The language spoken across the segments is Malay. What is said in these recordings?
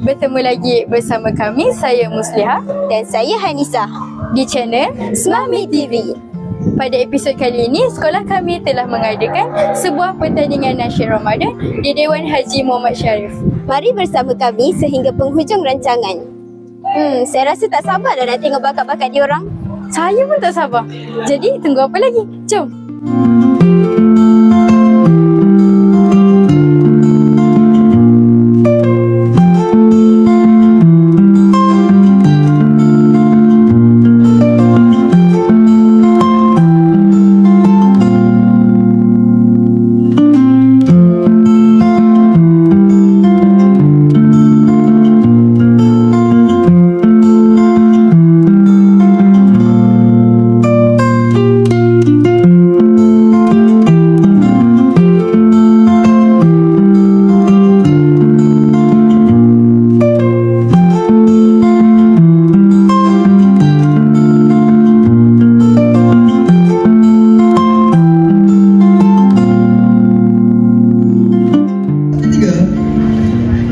bertemu lagi bersama kami, saya Musliha dan saya Hanisah di channel Smahmi TV. Pada episod kali ini, sekolah kami telah mengadakan sebuah pertandingan nasyid Ramadan di Dewan Haji Muhammad Sharif. Mari bersama kami sehingga penghujung rancangan. Saya rasa tak sabar dah nak tengok bakat-bakat diorang. Saya pun tak sabar. Jadi tunggu apa lagi? Jom!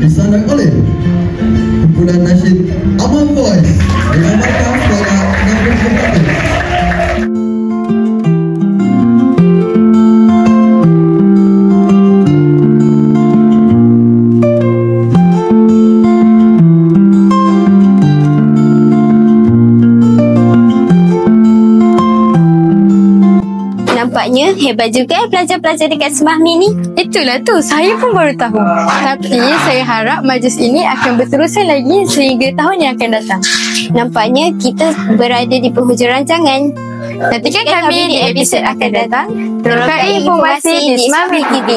Disandak oleh kumpulan nasyid Amal Boys diamalkan secara 60 Nampaknya hebat juga pelajar-pelajar dekat Smahmi ni. Itulah tu, saya pun baru tahu. Tapi saya harap majlis ini akan berterusan lagi sehingga tahun yang akan datang. Nampaknya kita berada di penghujung rancangan. Nantikan kami di episod akan datang. Teruskan informasi di Smahmi TV.